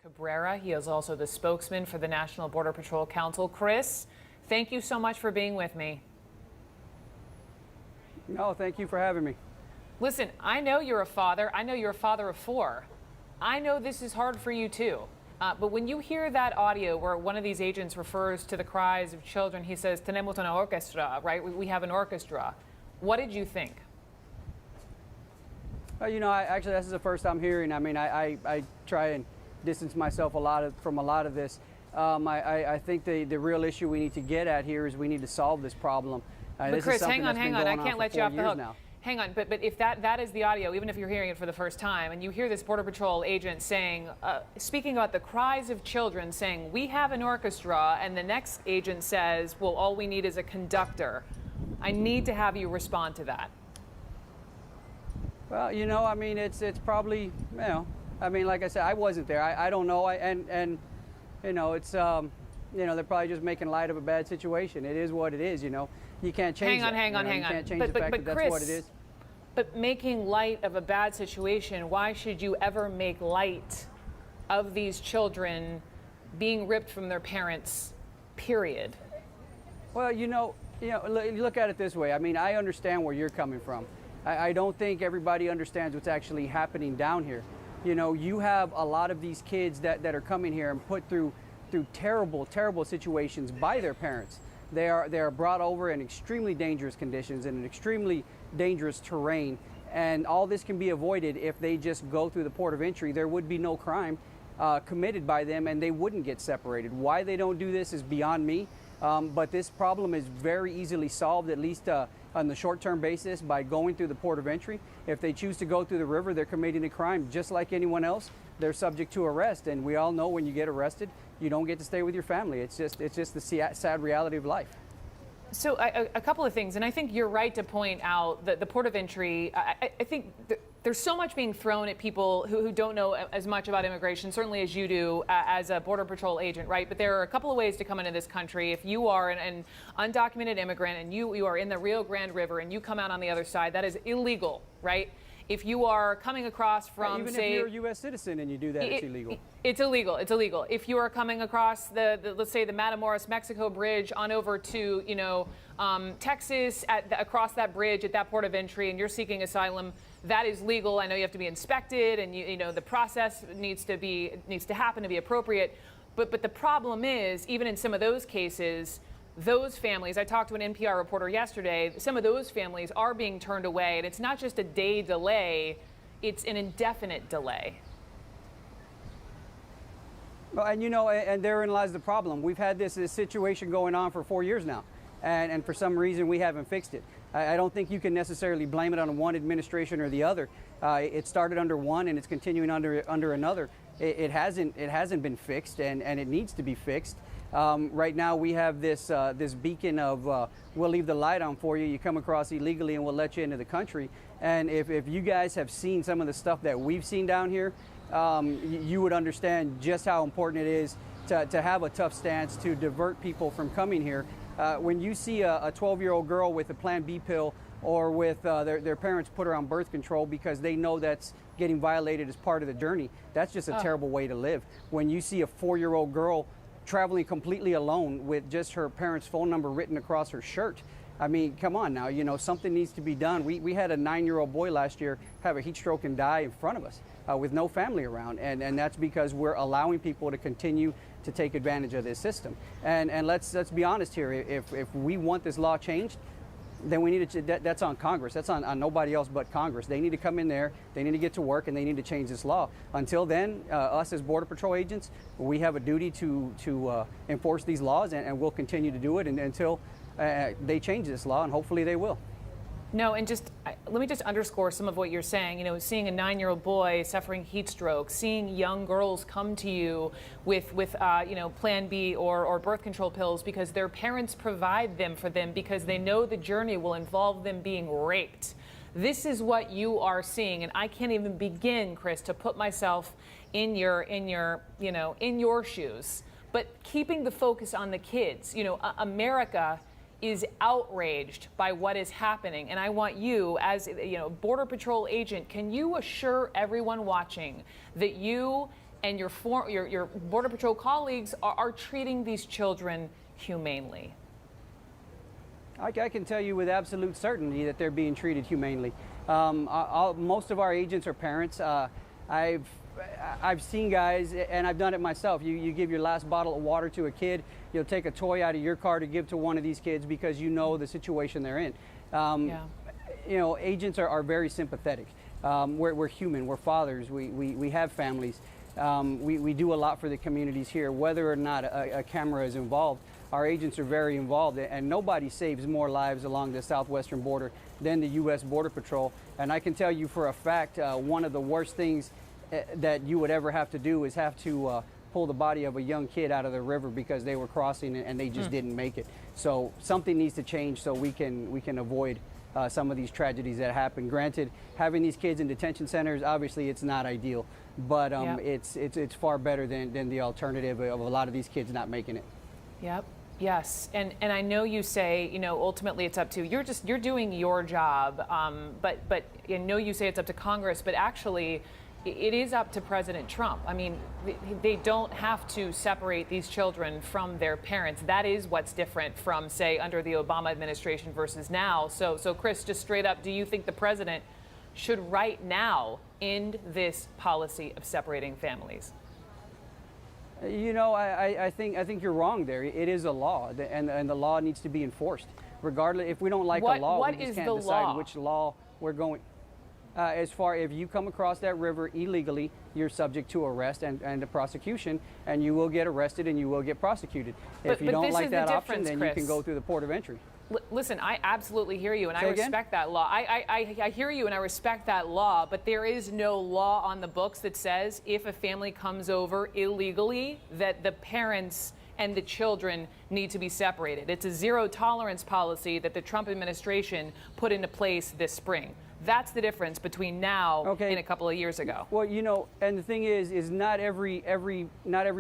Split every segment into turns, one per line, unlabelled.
Cabrera. He is also the spokesman for the National Border Patrol Council. Chris, thank you so much for being with me.
No, thank you for having me.
Listen, I know you're a father. I know you're a father of 4. I know this is hard for you too. But when you hear that audio where one of these agents refers to the cries of children, he says, "Tenemos una orquestra," right? We have an orchestra. What did you think?
You know, actually, this is the first I'm hearing. I mean, I try and distance myself from a lot of this. I think the real issue we need to get at here is we need to solve this problem.
But
this
Chris,
is something
hang on. I can't let you off the hook.
Now.
Hang on, but if that is the audio, even if you're hearing it for the first time, and you hear this Border Patrol agent saying, speaking about the cries of children, saying, "We have an orchestra," and the next agent says, "Well, all we need is a conductor." I need to have you respond to that.
Well, you know, I mean, it's probably, you know, I mean, like I said, I wasn't there. I don't know. And you know, it's, you know, they're probably just making light of a bad situation. It is what it is, you know. You can't change it.
Hang on.
You can't change the fact that that's
Chris,
what it is.
But making light of a bad situation, why should you ever make light of these children being ripped from their parents, period?
Well, you know, look at it this way. I mean, I understand where you're coming from. I don't think everybody understands what's actually happening down here. You know, you have a lot of these kids that are coming here and put through terrible situations by their parents. They are brought over in extremely dangerous conditions in an extremely dangerous terrain, and all this can be avoided if they just go through the port of entry. There would be no crime committed by them, and they wouldn't get separated. Why they don't do this is beyond me, but this problem is very easily solved, at least on the short-term basis, by going through the port of entry. If they choose to go through the river, they're committing a crime just like anyone else. They're subject to arrest, and we all know when you get arrested, you don't get to stay with your family. It's just the sad reality of life.
So a couple of things, and I think you're right to point out that the port of entry, I think there's so much being thrown at people who don't know as much about immigration, certainly as you do as a Border Patrol agent, right? But there are a couple of ways to come into this country. If you are an undocumented immigrant and you are in the Rio Grande River and you come out on the other side, that is illegal, right? If you are coming across from,
even
say,
if you're a U.S. citizen and you do that, it's illegal.
It's illegal. It's illegal. If you are coming across the let's say the Matamoros Mexico bridge on over to Texas, across that bridge at that port of entry, and you're seeking asylum, that is legal. I know you have to be inspected, and you know the process needs to happen to be appropriate. But the problem is, even in some of those cases, those families, I talked to an NPR reporter yesterday, some of those families are being turned away, and it's not just a day delay, it's an indefinite delay.
Well, and you know, and therein lies the problem. We've had this situation going on for 4 years now, and for some reason we haven't fixed it. I don't think you can necessarily blame it on one administration or the other. It started under one and it's continuing under another. It hasn't been fixed, and it needs to be fixed. Right now we have this beacon of we'll leave the light on for you. You come across illegally and we'll let you into the country. And if you guys have seen some of the stuff that we've seen down here, you would understand just how important it is to have a tough stance to divert people from coming here. When you see a 12-year-old girl with a Plan B pill, or with their parents put her on birth control because they know that's getting violated as part of the journey, that's just a terrible way to live. When you see a 4-year-old girl traveling completely alone with just her parents' phone number written across her shirt, I mean, come on now, you know, something needs to be done. We had a 9-year-old boy last year have a heat stroke and die in front of us with no family around, and that's because we're allowing people to continue to take advantage of this system. And let's be honest here, if we want this law changed, then we need to, that's on Congress. That's on nobody else but Congress. They need to come in there, they need to get to work, and they need to change this law. Until then, us as Border Patrol agents, we have a duty to enforce these laws, and we'll continue to do it until they change this law, and hopefully they will.
No, and let me just underscore some of what you're saying. You know, seeing a 9-year-old boy suffering heat stroke, seeing young girls come to you with Plan B or birth control pills because their parents provide them for them because they know the journey will involve them being raped. This is what you are seeing, and I can't even begin, Chris, to put myself in your shoes. But keeping the focus on the kids, America is outraged by what is happening. And I want you, as Border Patrol agent, can you assure everyone watching that you and your Border Patrol colleagues are treating these children humanely?
I can tell you with absolute certainty that they're being treated humanely. Most of our agents are parents. I've seen guys, and I've done it myself. You give your last bottle of water to a kid, you'll take a toy out of your car to give to one of these kids because you know the situation they're in. You know, agents are very sympathetic. We're human, we're fathers, we have families. We do a lot for the communities here, whether or not a camera is involved. Our agents are very involved, and nobody saves more lives along the southwestern border than the U.S. Border Patrol. And I can tell you for a fact, one of the worst things that you would ever have to do is have to pull the body of a young kid out of the river because they were crossing and they just didn't make it. So something needs to change so we can avoid some of these tragedies that happen. Granted, having these kids in detention centers, obviously it's not ideal, but it's far better than the alternative of a lot of these kids not making it.
Yep. Yes, and I know you say, you know, ultimately it's up to you're doing your job, but I know you say it's up to Congress, but actually it is up to President Trump. I mean, they don't have to separate these children from their parents. That is what's different from, say, under the Obama administration versus now. So Chris, just straight up, do you think the president should right now end this policy of separating families?
You know, I think you're wrong there. It is a law, and the law needs to be enforced. Regardless, if we don't like a law, we just can't decide which law we're going. As far if you come across that river illegally, you're subject to arrest and a prosecution, and you will get arrested and you will get prosecuted. If you don't like that option, then you can go through the port of entry.
Listen, I absolutely hear you, and I respect that law. I hear you, and I respect that law, but there is no law on the books that says if a family comes over illegally, that the parents and the children need to be separated. It's a zero tolerance policy that the Trump administration put into place this spring. That's the difference between now and a couple of years ago.
Well, you know, and the thing is not every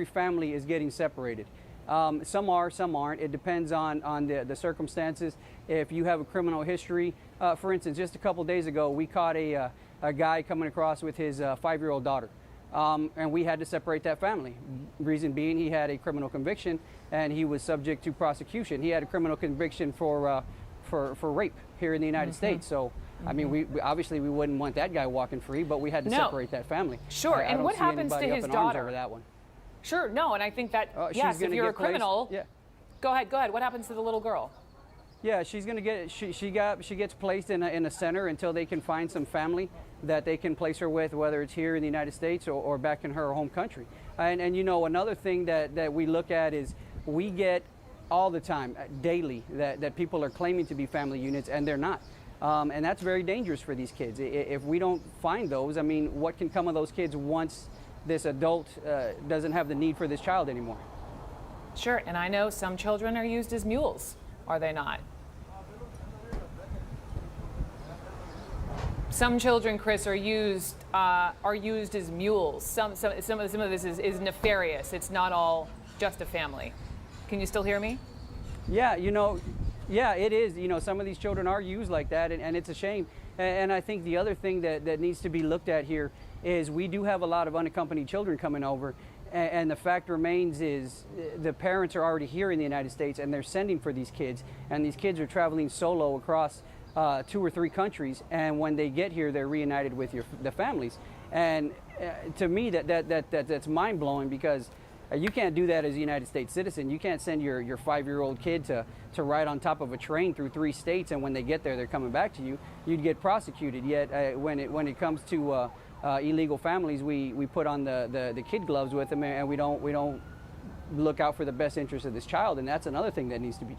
family is getting separated. Some are, some aren't. It depends on the circumstances. If you have a criminal history, for instance, just a couple days ago, we caught a guy coming across with his 5-year-old daughter, and we had to separate that family. Reason being, he had a criminal conviction and he was subject to prosecution. He had a criminal conviction for rape here in the United States. So, I mean, we obviously we wouldn't want that guy walking free, but we had to separate that family.
Sure.
I
and
don't
what
see
happens to
anybody
his
up in arms
daughter?
over that one.
Sure. No, and I think that yes, if you're a criminal, go ahead. What happens to the little girl?
Yeah, she's gonna get she gets placed in a center until they can find some family that they can place her with, whether it's here in the United States or back in her home country. And you know, another thing that we look at is we get all the time, daily, that people are claiming to be family units and they're not. And that's very dangerous for these kids. If we don't find those, I mean, what can come of those kids once this adult doesn't have the need for this child anymore?
Sure, and I know some children are used as mules, are they not? Some children, Chris, are used as mules. Some of this is nefarious. It's not all just a family. Can you still hear me?
Yeah, you know, yeah, it is. You know, some of these children are used like that, and it's a shame. And I think the other thing that needs to be looked at here is we do have a lot of unaccompanied children coming over, and the fact remains is the parents are already here in the United States and they're sending for these kids, and these kids are traveling solo across 2 or 3 countries, and when they get here, they're reunited with the families. And to me, that's mind-blowing, because you can't do that as a United States citizen. You can't send your 5-year-old kid to ride on top of a train through 3 states, and when they get there, they're coming back to you. You'd get prosecuted. Yet when it comes to illegal families, we put on the kid gloves with them, and we don't look out for the best interest of this child, and that's another thing that needs to be